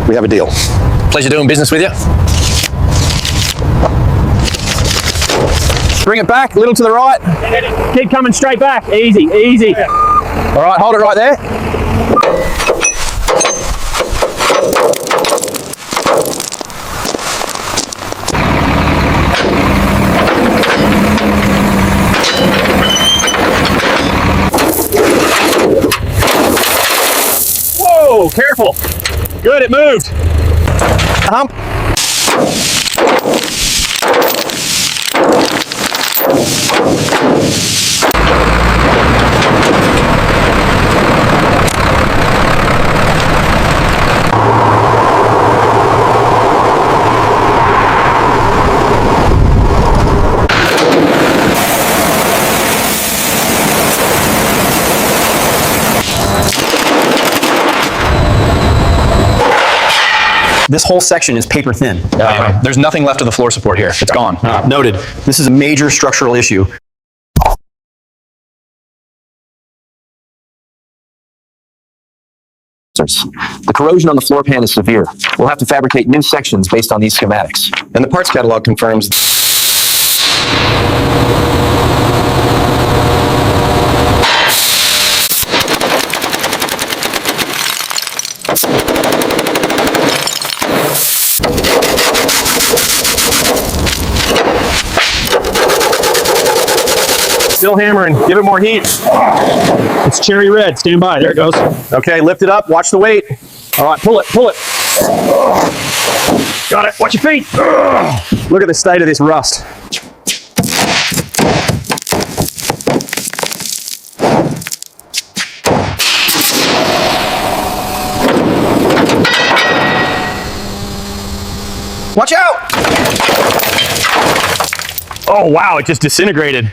we have a deal. Pleasure doing business with you. Bring it back, a little to the right. Keep coming straight back. Easy, easy. All right, hold it right there. Whoa, careful. Good, it moved. Hump. This whole section is paper thin. There's nothing left of the floor support here. It's gone. Noted. This is a major structural issue. The corrosion on the floor pan is severe. We'll have to fabricate new sections based on these schematics. And the parts catalog confirms Still hammering. Give it more heat. It's cherry red. Stand by. There it goes. Okay, lift it up. Watch the weight. All right, pull it, pull it. Got it. Watch your feet. Look at the state of this rust. Watch out! Oh, wow, it just disintegrated.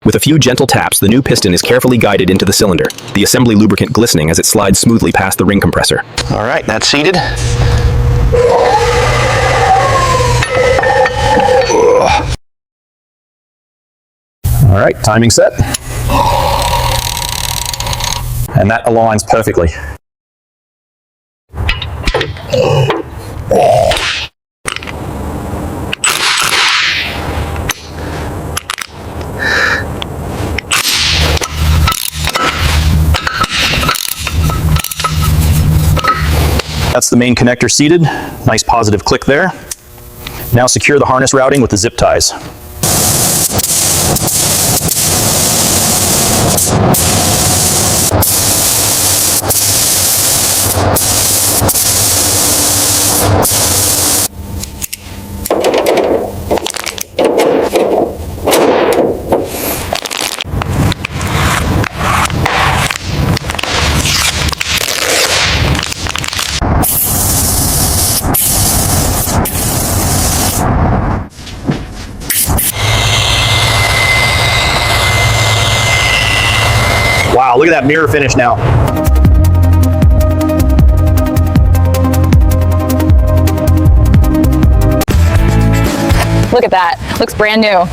With a few gentle taps, the new piston is carefully guided into the cylinder, the assembly lubricant glistening as it slides smoothly past the ring compressor. All right, that's seated. All right, timing set. And that aligns perfectly. That's the main connector seated. Nice positive click there. Now secure the harness routing with the zip ties. Wow, look at that mirror finish now. Look at that. Looks brand new.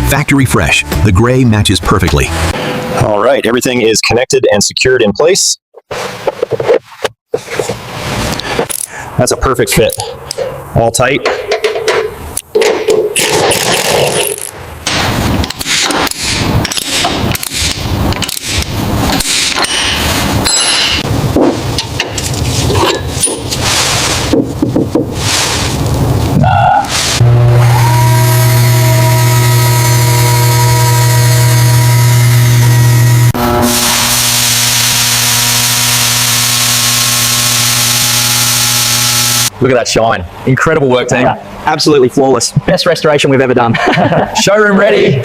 Factory fresh. The gray matches perfectly. All right, everything is connected and secured in place. That's a perfect fit. All tight. Look at that shine. Incredible work, team. Absolutely flawless. Best restoration we've ever done. Showroom ready.